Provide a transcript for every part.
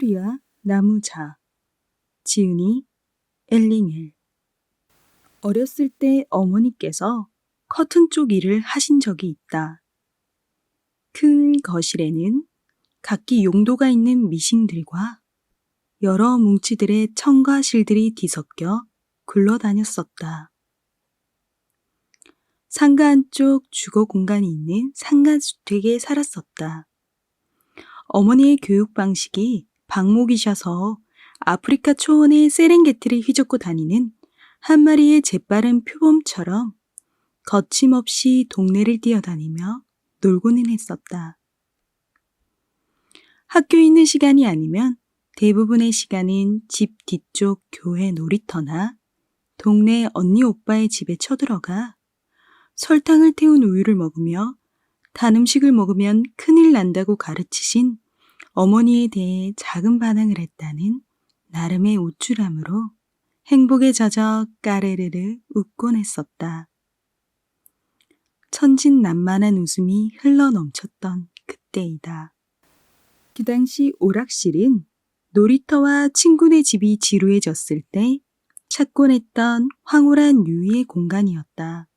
빅토리아 나무자, 지은이 엘링엘. 어렸을 때 어머니께서 커튼 쪽 일을 하신 적이 있다. 큰 거실에는 각기 용도가 있는 미싱들과 여러 뭉치들의 천과 실들이 뒤섞여 굴러다녔었다. 상가 한쪽 주거 공간이 있는 상가주택에 살았었다. 어머니의 교육 방식이 방목이셔서 아프리카 초원의 세렝게티를 휘젓고 다니는 한 마리의 재빠른 표범처럼 거침없이 동네를 뛰어다니며 놀고는 했었다. 학교에 있는 시간이 아니면 대부분의 시간은 집 뒤쪽 교회 놀이터나 동네 언니 오빠의 집에 쳐들어가 설탕을 태운 우유를 먹으며 단 음식을 먹으면 큰일 난다고 가르치신 어머니에 대해 작은 반항을 했다는 나름의 우쭐함으로 행복에 젖어 까르르르 웃곤 했었다. 천진난만한 웃음이 흘러넘쳤던 그때이다. 그 당시 오락실은 놀이터와 친구네 집이 지루해졌을 때 찾곤 했던 황홀한 유의의 공간이었다.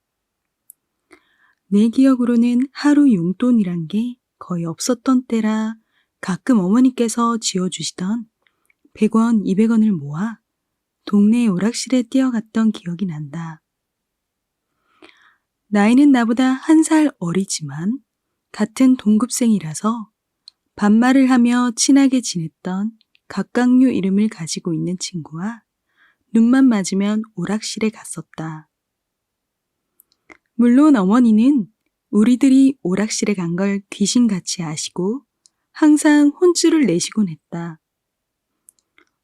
내 기억으로는 하루 용돈이란 게 거의 없었던 때라 가끔 어머니께서 지어주시던 100원, 200원을 모아 동네 오락실에 뛰어갔던 기억이 난다. 나이는 나보다 1살 어리지만 같은 동급생이라서 반말을 하며 친하게 지냈던 각각류 이름을 가지고 있는 친구와 눈만 맞으면 오락실에 갔었다. 물론 어머니는 우리들이 오락실에 간 걸 귀신같이 아시고 항상 혼쭐을 내시곤 했다.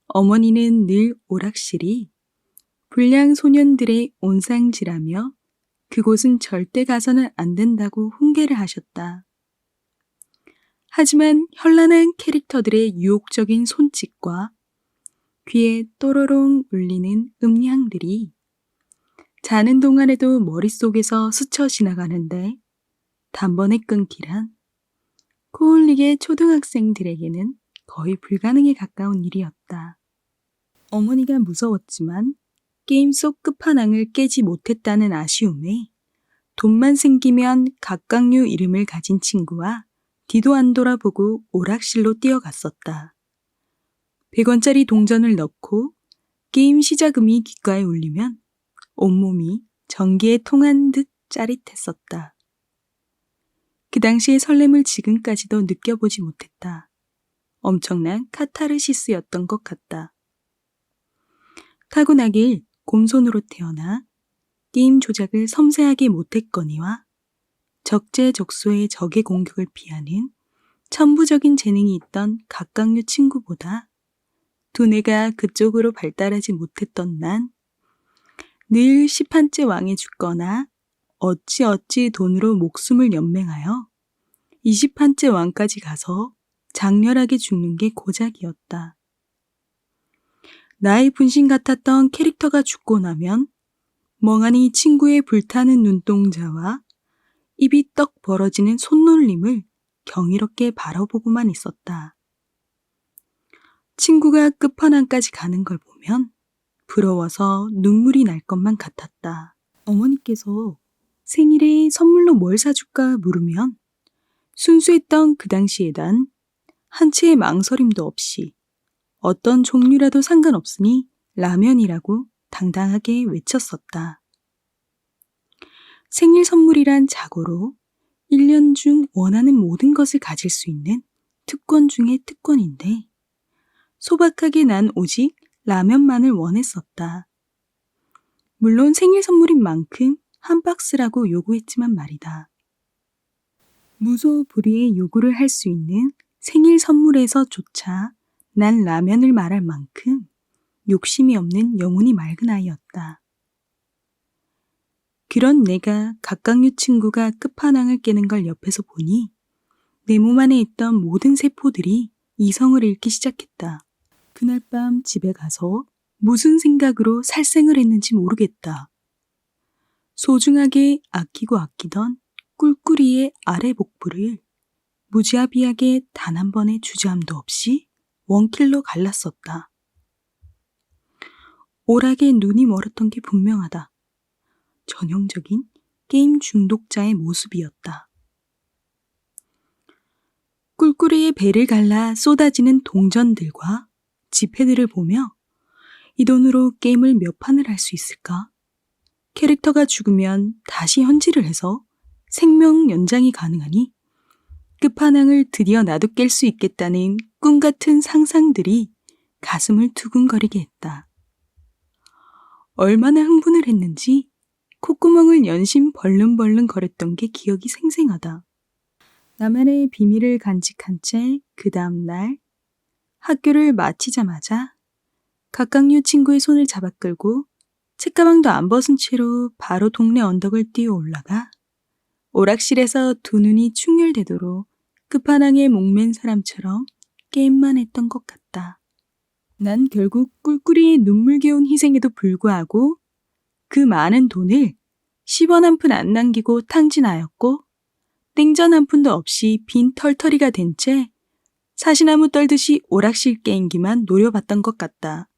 어머니는 늘 오락실이 불량 소년들의 온상지라며 그곳은 절대 가서는 안 된다고 훈계를 하셨다. 하지만 현란한 캐릭터들의 유혹적인 손짓과 귀에 또로롱 울리는 음향들이 자는 동안에도 머릿속에서 스쳐 지나가는데 단번에 끊기란 코올리게 초등학생들에게는 거의 불가능에 가까운 일이었다. 어머니가 무서웠지만 게임 속 끝판왕을 깨지 못했다는 아쉬움에 돈만 생기면 각각류 이름을 가진 친구와 뒤도 안 돌아보고 오락실로 뛰어갔었다. 100원짜리 동전을 넣고 게임 시작음이 귓가에 울리면 온몸이 전기에 통한 듯 짜릿했었다. 그 당시의 설렘을 지금까지도 느껴보지 못했다. 엄청난 카타르시스였던 것 같다. 타고나길 곰손으로 태어나 게임 조작을 섬세하게 못했거니와 적재적소의 적의 공격을 피하는 천부적인 재능이 있던 각각류 친구보다 두뇌가 그쪽으로 발달하지 못했던 난 늘 10한째 왕에 죽거나 어찌어찌 돈으로 목숨을 연맹하여 20한째 왕까지 가서 장렬하게 죽는 게 고작이었다. 나의 분신 같았던 캐릭터가 죽고 나면 멍하니 친구의 불타는 눈동자와 입이 떡 벌어지는 손놀림을 경이롭게 바라보고만 있었다. 친구가 끝판왕까지 가는 걸 보면 부러워서 눈물이 날 것만 같았다. 어머니께서 생일에 선물로 뭘 사줄까 물으면 순수했던 그 당시의 난 한 채의 망설임도 없이 어떤 종류라도 상관없으니 라면이라고 당당하게 외쳤었다. 생일 선물이란 자고로 1년 중 원하는 모든 것을 가질 수 있는 특권 중의 특권인데 소박하게 난 오직 라면만을 원했었다. 물론 생일 선물인 만큼 한 박스라고 요구했지만 말이다. 무소불위의 요구를 할 수 있는 생일 선물에서조차 난 라면을 말할 만큼 욕심이 없는 영혼이 맑은 아이였다. 그런 내가 각각류 친구가 끝판왕을 깨는 걸 옆에서 보니 내 몸 안에 있던 모든 세포들이 이성을 잃기 시작했다. 그날 밤 집에 가서 무슨 생각으로 살생을 했는지 모르겠다. 소중하게 아끼고 아끼던 꿀꿀이의 아래 복부를 무지하비하게 단 한 번의 주저함도 없이 원킬로 갈랐었다. 오락에 눈이 멀었던 게 분명하다. 전형적인 게임 중독자의 모습이었다. 꿀꿀이의 배를 갈라 쏟아지는 동전들과 지폐들을 보며 이 돈으로 게임을 몇 판을 할 수 있을까? 캐릭터가 죽으면 다시 현질을 해서 생명 연장이 가능하니 끝판왕을 드디어 나도 깰 수 있겠다는 꿈 같은 상상들이 가슴을 두근거리게 했다. 얼마나 흥분을 했는지 콧구멍을 연신 벌름벌름 거렸던 게 기억이 생생하다. 나만의 비밀을 간직한 채 그 다음날 학교를 마치자마자 각각류 친구의 손을 잡아 끌고 책가방도 안 벗은 채로 바로 동네 언덕을 뛰어 올라가 오락실에서 두 눈이 충혈되도록 끝판왕에 목맨 사람처럼 게임만 했던 것 같다. 난 결국 꿀꿀이의 눈물겨운 희생에도 불구하고 그 많은 돈을 10원 한 푼 안 남기고 탕진하였고 땡전 한 푼도 없이 빈 털터리가 된 채 사시나무 떨듯이 오락실 게임기만 노려봤던 것 같다.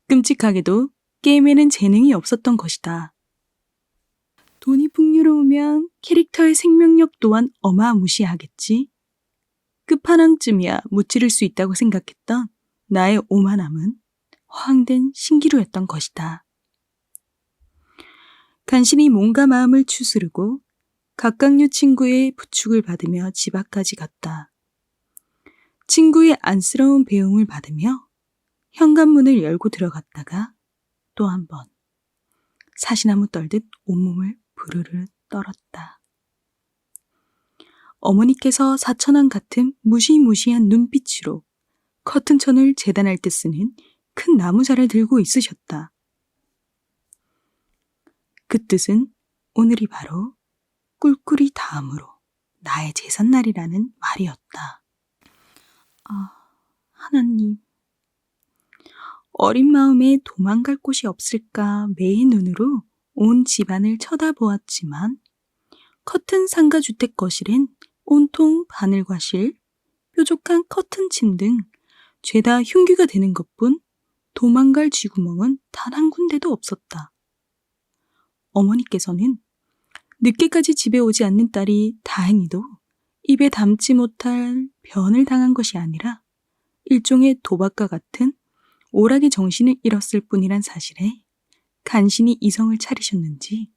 끔찍하게도 게임에는 재능이 없었던 것이다. 돈이 풍요로우면 캐릭터의 생명력 또한 어마무시하겠지. 끝판왕쯤이야 무찌를 수 있다고 생각했던 나의 오만함은 허황된 신기루였던 것이다. 간신히 몸과 마음을 추스르고 각각류 친구의 부축을 받으며 집 앞까지 갔다. 친구의 안쓰러운 배웅을 받으며 현관문을 열고 들어갔다가 또 한 번 사시나무 떨듯 온몸을 부르르 떨었다. 어머니께서 4,000원 같은 무시무시한 눈빛으로 커튼천을 재단할 때 쓰는 큰 나무자를 들고 있으셨다. 그 뜻은 오늘이 바로 꿀꿀이 다음으로 나의 제삿날이라는 말이었다. 아, 하나님. 어린 마음에 도망갈 곳이 없을까 매의 눈으로 온 집안을 쳐다보았지만 커튼 상가 주택 거실엔 온통 바늘과 실, 뾰족한 커튼침 등 죄다 흉기가 되는 것뿐 도망갈 쥐구멍은 단 한 군데도 없었다. 어머니께서는 늦게까지 집에 오지 않는 딸이 다행히도 입에 담지 못할 변을 당한 것이 아니라 일종의 도박과 같은 오락의 정신을 잃었을 뿐이란 사실에 간신히 이성을 차리셨는지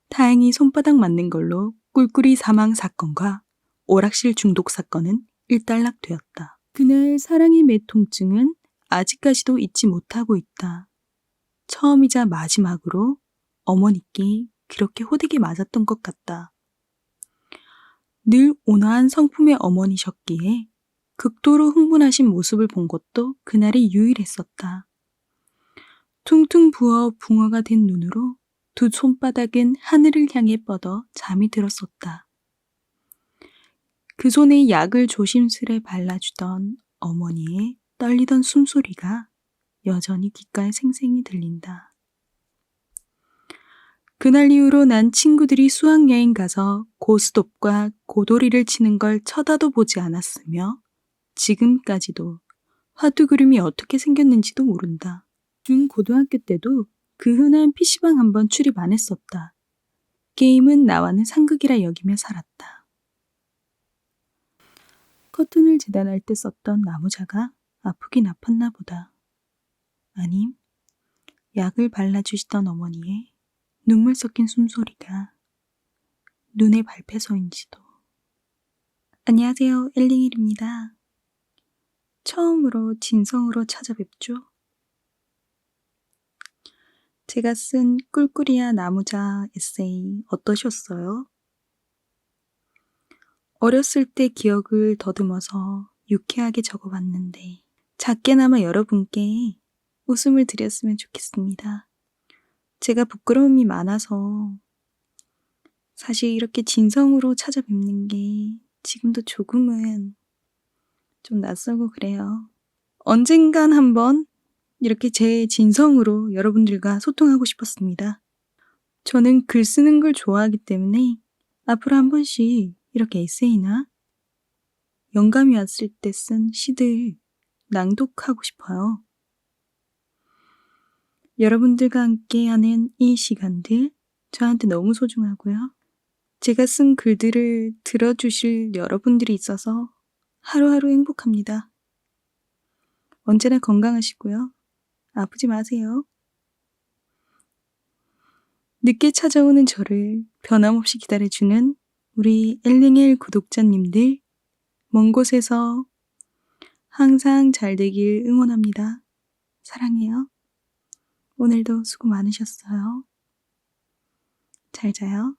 다행히 손바닥 맞는 걸로 꿀꿀이 사망 사건과 오락실 중독 사건은 일단락되었다. 그날 사랑의 매통증은 아직까지도 잊지 못하고 있다. 처음이자 마지막으로 어머니께 그렇게 호되게 맞았던 것 같다. 늘 온화한 성품의 어머니셨기에 극도로 흥분하신 모습을 본 것도 그날이 유일했었다. 퉁퉁 부어 붕어가 된 눈으로 두 손바닥은 하늘을 향해 뻗어 잠이 들었었다. 그 손에 약을 조심스레 발라주던 어머니의 떨리던 숨소리가 여전히 귓가에 생생히 들린다. 그날 이후로 난 친구들이 수학여행 가서 고스톱과 고도리를 치는 걸 쳐다도 보지 않았으며 지금까지도 화두 그림이 어떻게 생겼는지도 모른다. 중고등학교 때도 그 흔한 PC방 한번 출입 안 했었다. 게임은 나와는 상극이라 여기며 살았다. 커튼을 재단할 때 썼던 나무자가 아프긴 아팠나 보다. 아님, 약을 발라주시던 어머니의 눈물 섞인 숨소리가 눈에 밟혀서인지도. 안녕하세요, 엘링일입니다. 처음으로 진성으로 찾아뵙죠. 제가 쓴 꿀꿀이야 나무자 에세이 어떠셨어요? 어렸을 때 기억을 더듬어서 유쾌하게 적어봤는데 작게나마 여러분께 웃음을 드렸으면 좋겠습니다. 제가 부끄러움이 많아서 사실 이렇게 진성으로 찾아뵙는 게 지금도 조금은 좀 낯설고 그래요. 언젠간 한번 이렇게 제 진성으로 여러분들과 소통하고 싶었습니다. 저는 글 쓰는 걸 좋아하기 때문에 앞으로 한 번씩 이렇게 에세이나 영감이 왔을 때 쓴 시들 낭독하고 싶어요. 여러분들과 함께하는 이 시간들 저한테 너무 소중하고요. 제가 쓴 글들을 들어주실 여러분들이 있어서 하루하루 행복합니다. 언제나 건강하시고요. 아프지 마세요. 늦게 찾아오는 저를 변함없이 기다려주는 우리 엘링엘 구독자님들, 먼 곳에서 항상 잘 되길 응원합니다. 사랑해요. 오늘도 수고 많으셨어요. 잘 자요.